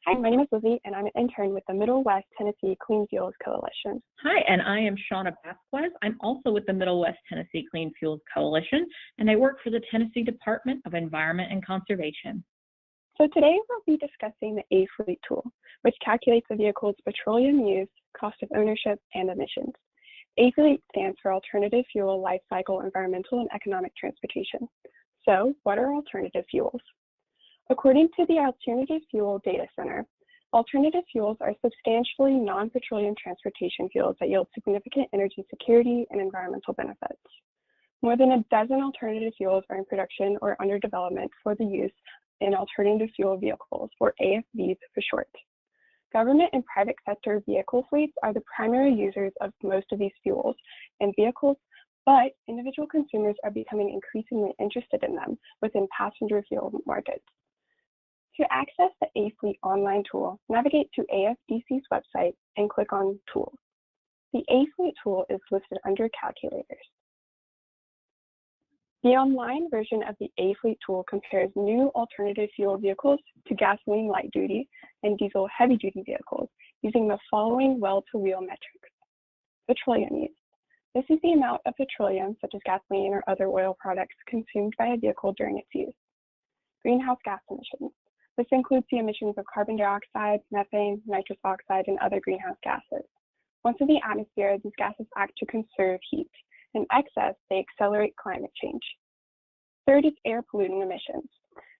Hi, my name is Lizzie, and I'm an intern with the Middle West Tennessee Clean Fuels Coalition. Hi, and I am Shauna Vasquez. I'm also with the Middle West Tennessee Clean Fuels Coalition, and I work for the Tennessee Department of Environment and Conservation. So today we'll be discussing the AFLEET tool, which calculates a vehicle's petroleum use, cost of ownership, and emissions. AFLEET stands for Alternative Fuel Life Cycle Environmental and Economic Transportation. So what are alternative fuels? According to the Alternative Fuel Data Center, alternative fuels are substantially non-petroleum transportation fuels that yield significant energy security and environmental benefits. More than a dozen alternative fuels are in production or under development for the use in alternative fuel vehicles, or AFVs for short. Government and private sector vehicle fleets are the primary users of most of these fuels and vehicles, but individual consumers are becoming increasingly interested in them within passenger fuel markets. To access the AFLEET online tool, navigate to AFDC's website and click on Tools. The AFLEET tool is listed under Calculators. The online version of the AFLEET tool compares new alternative fuel vehicles to gasoline light-duty and diesel heavy-duty vehicles using the following well-to-wheel metrics. Petroleum use. This is the amount of petroleum, such as gasoline or other oil products, consumed by a vehicle during its use. Greenhouse gas emissions. This includes the emissions of carbon dioxide, methane, nitrous oxide, and other greenhouse gases. Once in the atmosphere, these gases act to conserve heat. In excess, they accelerate climate change. Third is air pollutant emissions.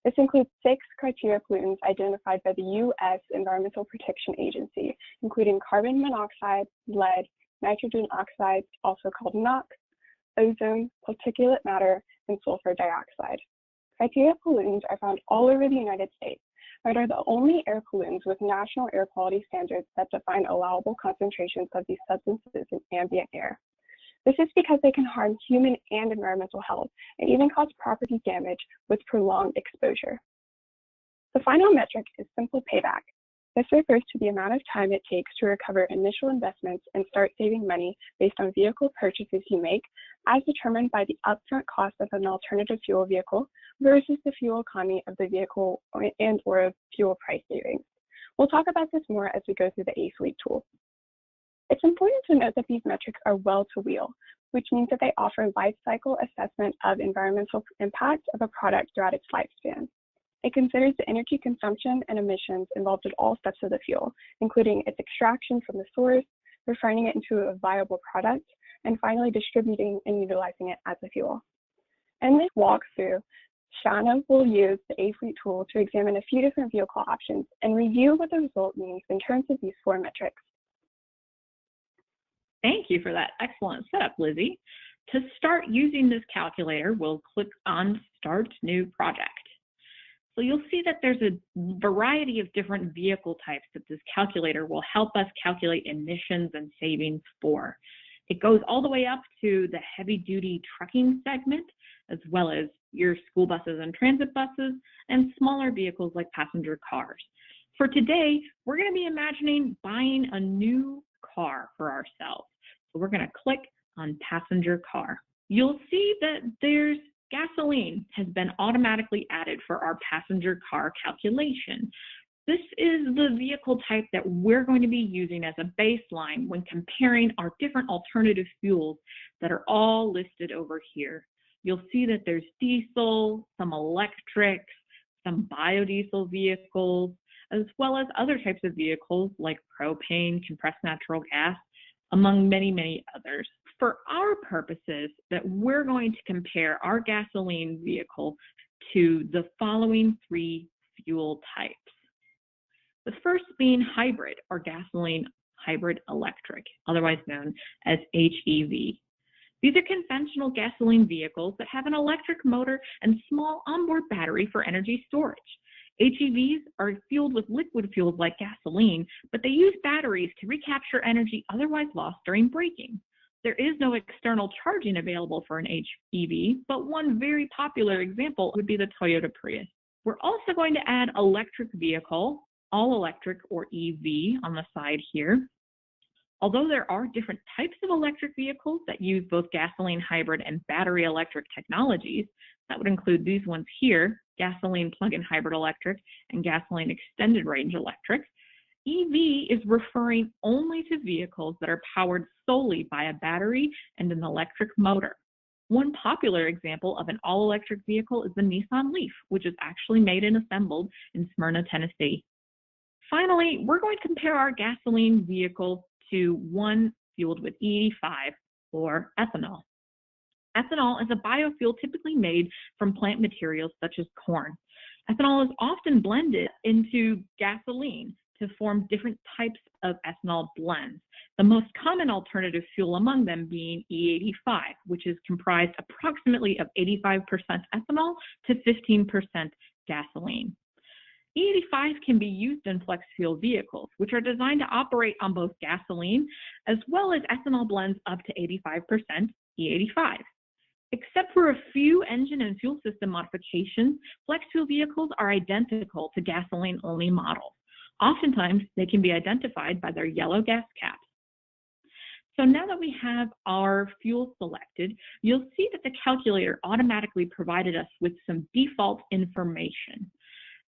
This includes 6 criteria pollutants identified by the U.S. Environmental Protection Agency, including carbon monoxide, lead, nitrogen oxides, also called NOx, ozone, particulate matter, and sulfur dioxide. Criteria pollutants are found all over the United States, but are the only air pollutants with national air quality standards that define allowable concentrations of these substances in ambient air. This is because they can harm human and environmental health and even cause property damage with prolonged exposure. The final metric is simple payback. This refers to the amount of time it takes to recover initial investments and start saving money based on vehicle purchases you make, as determined by the upfront cost of an alternative fuel vehicle versus the fuel economy of the vehicle and/or of fuel price savings. We'll talk about this more as we go through the AFLEET tool. It's important to note that these metrics are well-to-wheel, which means that they offer life cycle assessment of environmental impact of a product throughout its lifespan. It considers the energy consumption and emissions involved at all steps of the fuel, including its extraction from the source, refining it into a viable product, and finally distributing and utilizing it as a fuel. In this walkthrough, Shauna will use the AFLEET tool to examine a few different vehicle options and review what the result means in terms of these 4 metrics. Thank you for that excellent setup, Lizzie. To start using this calculator, we'll click on Start New Project. So you'll see that there's a variety of different vehicle types that this calculator will help us calculate emissions and savings for. It goes all the way up to the heavy-duty trucking segment, as well as your school buses and transit buses, and smaller vehicles like passenger cars. For today, we're going to be imagining buying a new car for ourselves. So we're going to click on passenger car. You'll see that there's gasoline has been automatically added for our passenger car calculation. This is the vehicle type that we're going to be using as a baseline when comparing our different alternative fuels that are all listed over here. You'll see that there's diesel, some electrics, some biodiesel vehicles, as well as other types of vehicles like propane, compressed natural gas, among many, many others. For our purposes, that we're going to compare our gasoline vehicle to the following 3 fuel types. The first being hybrid, or gasoline hybrid electric, otherwise known as HEV. These are conventional gasoline vehicles that have an electric motor and small onboard battery for energy storage. HEVs are fueled with liquid fuels like gasoline, but they use batteries to recapture energy otherwise lost during braking. There is no external charging available for an HEV, but one very popular example would be the Toyota Prius. We're also going to add electric vehicle, all electric or EV on the side here. Although there are different types of electric vehicles that use both gasoline hybrid and battery electric technologies, that would include these ones here, gasoline plug-in hybrid electric, and gasoline extended range electric, EV is referring only to vehicles that are powered solely by a battery and an electric motor. One popular example of an all-electric vehicle is the Nissan Leaf, which is actually made and assembled in Smyrna, Tennessee. Finally, we're going to compare our gasoline vehicle to one fueled with E85 or ethanol. Ethanol is a biofuel typically made from plant materials such as corn. Ethanol is often blended into gasoline to form different types of ethanol blends, the most common alternative fuel among them being E85, which is comprised approximately of 85% ethanol to 15% gasoline. E85 can be used in flex fuel vehicles, which are designed to operate on both gasoline as well as ethanol blends up to 85% E85. Except for a few engine and fuel system modifications, flex fuel vehicles are identical to gasoline-only models. Oftentimes, they can be identified by their yellow gas caps. So now that we have our fuel selected, you'll see that the calculator automatically provided us with some default information.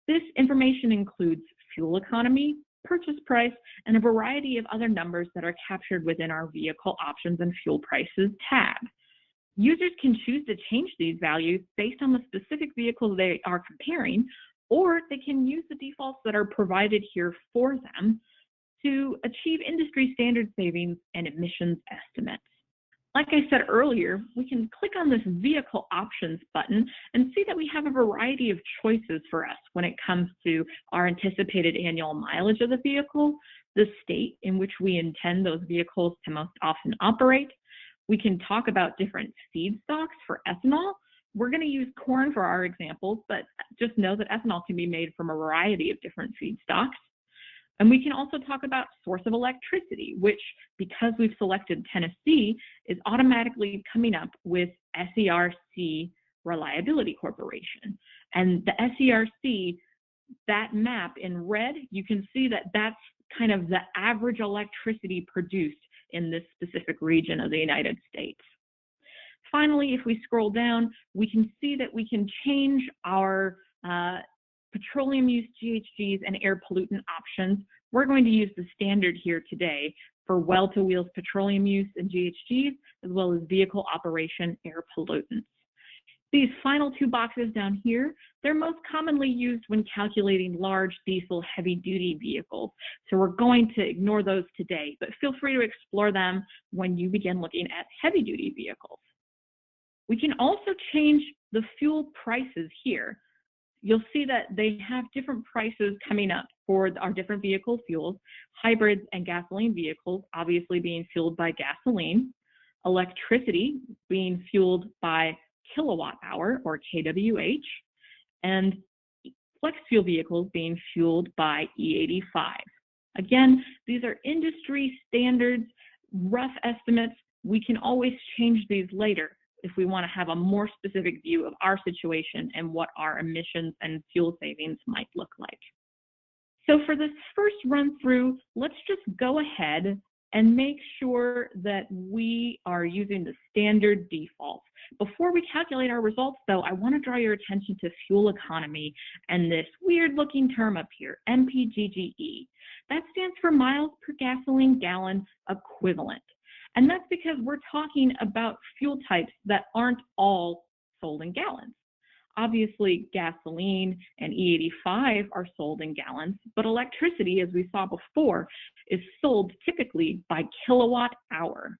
This information includes fuel economy, purchase price, and a variety of other numbers that are captured within our vehicle options and fuel prices tab. Users can choose to change these values based on the specific vehicle they are comparing, or they can use the defaults that are provided here for them to achieve industry standard savings and emissions estimates. Like I said earlier, we can click on this vehicle options button and see that we have a variety of choices for us when it comes to our anticipated annual mileage of the vehicle, the state in which we intend those vehicles to most often operate. We can talk about different feedstocks for ethanol. We're going to use corn for our examples, but just know that ethanol can be made from a variety of different feedstocks. And we can also talk about source of electricity, which, because we've selected Tennessee, is automatically coming up with SERC Reliability Corporation. And the SERC, that map in red, you can see that that's kind of the average electricity produced in this specific region of the United States. Finally, if we scroll down, we can see that we can change our petroleum use GHGs and air pollutant options. We're going to use the standard here today for well-to-wheels petroleum use and GHGs, as well as vehicle operation air pollutants. These final two boxes down here, they're most commonly used when calculating large diesel heavy-duty vehicles. So we're going to ignore those today, but feel free to explore them when you begin looking at heavy-duty vehicles. We can also change the fuel prices here. You'll see that they have different prices coming up for our different vehicle fuels, hybrids and gasoline vehicles obviously being fueled by gasoline, electricity being fueled by kilowatt hour or kWh, and flex fuel vehicles being fueled by E85. Again, these are industry standards, rough estimates. We can always change these later if we want to have a more specific view of our situation and what our emissions and fuel savings might look like. So for this first run through, let's just go ahead and make sure that we are using the standard defaults. Before we calculate our results though, I want to draw your attention to fuel economy and this weird looking term up here, MPGGE. That stands for miles per gasoline gallon equivalent. And that's because we're talking about fuel types that aren't all sold in gallons. Obviously, gasoline and E85 are sold in gallons, but electricity, as we saw before, is sold typically by kilowatt hour.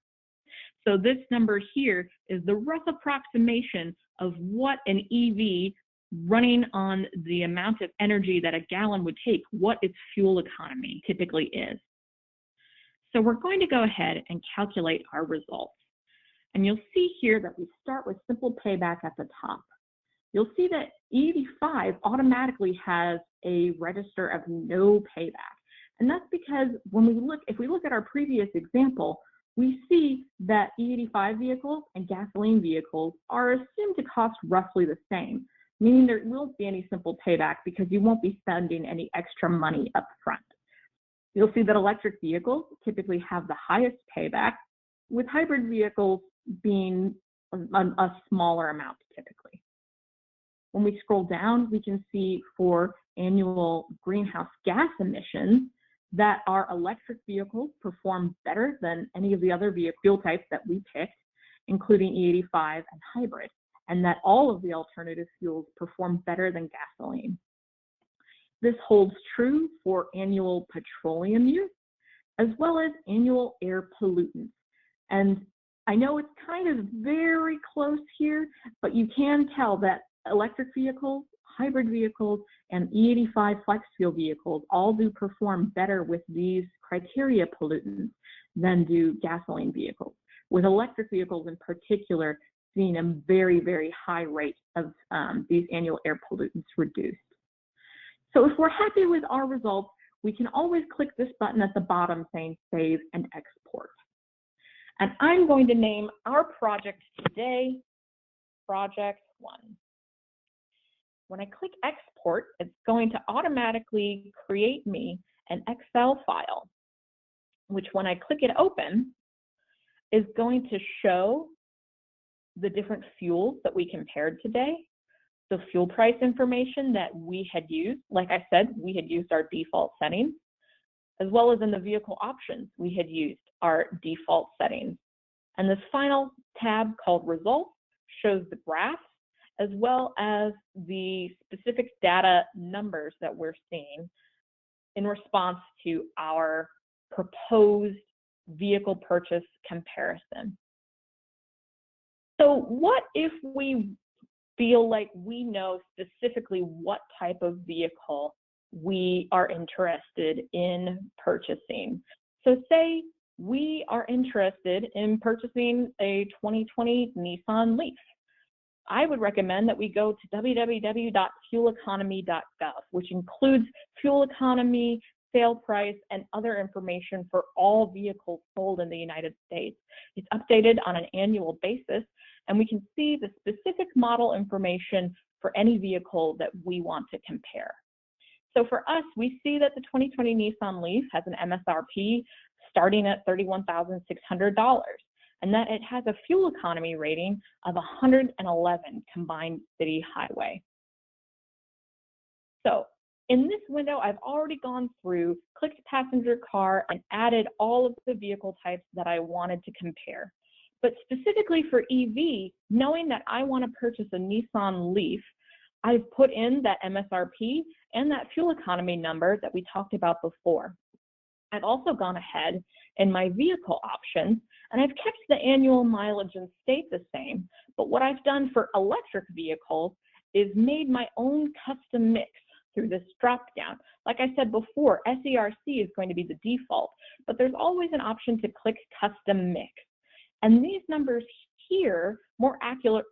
So this number here is the rough approximation of what an EV running on the amount of energy that a gallon would take, what its fuel economy typically is. So we're going to go ahead and calculate our results. And you'll see here that we start with simple payback at the top. You'll see that E85 automatically has a register of no payback. And that's because if we look at our previous example, we see that E85 vehicles and gasoline vehicles are assumed to cost roughly the same, meaning there won't be any simple payback because you won't be spending any extra money up front. You'll see that electric vehicles typically have the highest payback, with hybrid vehicles being a smaller amount typically. When we scroll down, we can see for annual greenhouse gas emissions that our electric vehicles perform better than any of the other fuel types that we picked, including E85 and hybrid, and that all of the alternative fuels perform better than gasoline. This holds true for annual petroleum use, as well as annual air pollutants. And I know it's kind of very close here, but you can tell that electric vehicles, hybrid vehicles, and E85 flex fuel vehicles all do perform better with these criteria pollutants than do gasoline vehicles, with electric vehicles in particular seeing a very, very high rate of these annual air pollutants reduced. So if we're happy with our results, we can always click this button at the bottom saying Save and Export. And I'm going to name our project today Project 1. When I click Export, it's going to automatically create me an Excel file, which when I click it open, is going to show the different fuels that we compared today. The fuel price information that we had used, like I said, we had used our default settings, as well as in the vehicle options, we had used our default settings. And this final tab called Results shows the graphs, as well as the specific data numbers that we're seeing in response to our proposed vehicle purchase comparison. So what if we feel like we know specifically what type of vehicle we are interested in purchasing? So say we are interested in purchasing a 2020 Nissan Leaf. I would recommend that we go to www.fueleconomy.gov, which includes fuel economy, sale price, and other information for all vehicles sold in the United States. It's updated on an annual basis, and we can see the specific model information for any vehicle that we want to compare. So for us, we see that the 2020 Nissan Leaf has an MSRP starting at $31,600, and that it has a fuel economy rating of 111 combined city highway. So in this window, I've already gone through, clicked passenger car, and added all of the vehicle types that I wanted to compare. But specifically for EV, knowing that I want to purchase a Nissan Leaf, I've put in that MSRP and that fuel economy number that we talked about before. I've also gone ahead in my vehicle options, and I've kept the annual mileage and state the same. But what I've done for electric vehicles is made my own custom mix through this drop-down. Like I said before, SERC is going to be the default, but there's always an option to click custom mix. And these numbers here more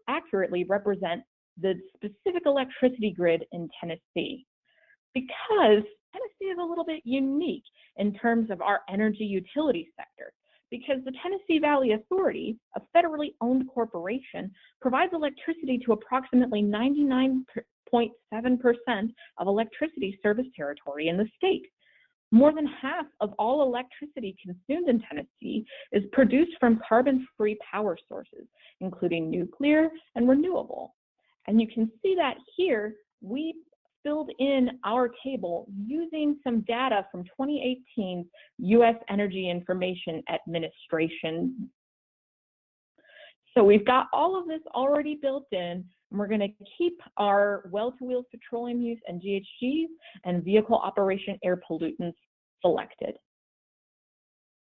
accurately represent the specific electricity grid in Tennessee, because Tennessee is a little bit unique in terms of our energy utility sector, because the Tennessee Valley Authority, a federally owned corporation, provides electricity to approximately 99.7% of electricity service territory in the state. More than half of all electricity consumed in Tennessee is produced from carbon-free power sources, including nuclear and renewable. And you can see that here, we filled in our table using some data from 2018's U.S. Energy Information Administration. So we've got all of this already built in, and we're going to keep our well-to-wheels petroleum use and GHGs and vehicle operation air pollutants selected.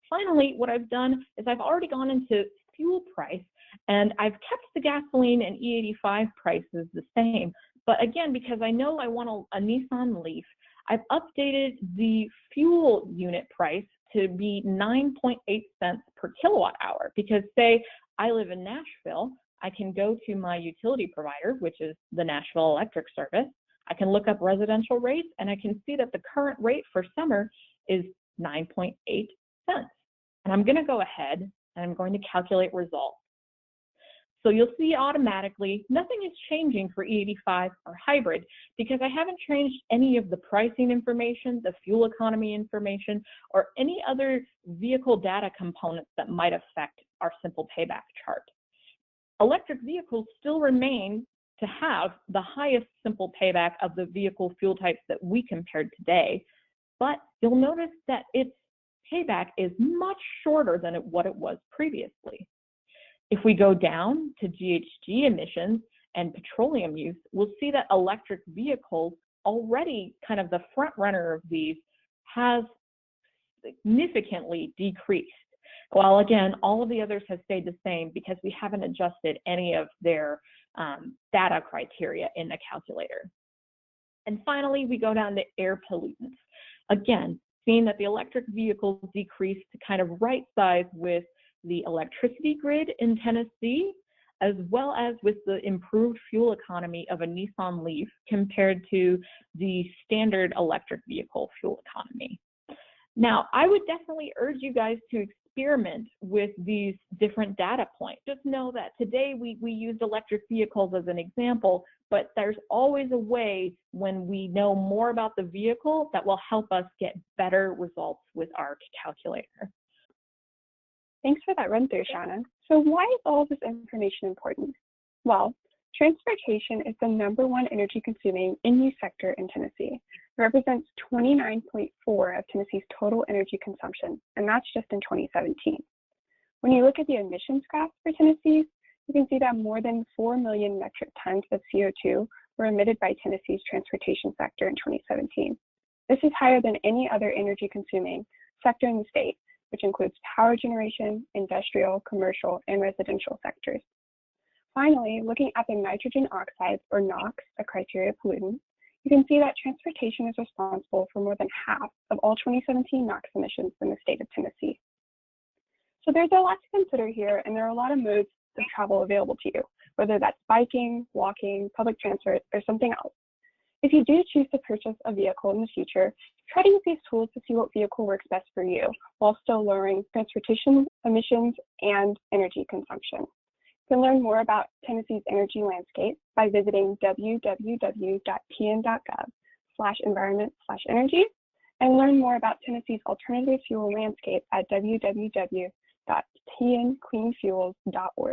Finally, what I've done is I've already gone into fuel price, and I've kept the gasoline and E85 prices the same. But again, because I know I want a Nissan Leaf, I've updated the fuel unit price to be 9.8 cents per kilowatt hour. Because say I live in Nashville, I can go to my utility provider, which is the Nashville Electric Service. I can look up residential rates, and I can see that the current rate for summer is 9.8 cents. And I'm going to go ahead and I'm going to calculate results. So you'll see automatically nothing is changing for E85 or hybrid, because I haven't changed any of the pricing information, the fuel economy information, or any other vehicle data components that might affect our simple payback chart. Electric vehicles still remain to have the highest simple payback of the vehicle fuel types that we compared today, but you'll notice that its payback is much shorter than what it was previously. If we go down to GHG emissions and petroleum use, we'll see that electric vehicles, already kind of the front runner of these, has significantly decreased. While again, all of the others have stayed the same because we haven't adjusted any of their data criteria in the calculator. And finally, we go down to air pollutants. Again, seeing that the electric vehicles decreased to kind of right size with the electricity grid in Tennessee, as well as with the improved fuel economy of a Nissan Leaf compared to the standard electric vehicle fuel economy. Now, I would definitely urge you guys to experiment with these different data points. Just know that today we used electric vehicles as an example, but there's always a way when we know more about the vehicle that will help us get better results with our calculator. Thanks for that run through, Shauna. So why is all this information important? Well, transportation is the #1 energy consuming in-use sector in Tennessee. It represents 29.4% of Tennessee's total energy consumption, and that's just in 2017. When you look at the emissions graph for Tennessee, you can see that more than 4 million metric tons of CO2 were emitted by Tennessee's transportation sector in 2017. This is higher than any other energy consuming sector in the state, which includes power generation, industrial, commercial, and residential sectors. Finally, looking at the nitrogen oxides, or NOx, a criteria pollutant, you can see that transportation is responsible for more than half of all 2017 NOx emissions in the state of Tennessee. So there's a lot to consider here, and there are a lot of modes of travel available to you, whether that's biking, walking, public transit, or something else. If you do choose to purchase a vehicle in the future, try to use these tools to see what vehicle works best for you, while still lowering transportation emissions and energy consumption. You can learn more about Tennessee's energy landscape by visiting www.tn.gov/environment/energy and learn more about Tennessee's alternative fuel landscape at www.tncleanfuels.org.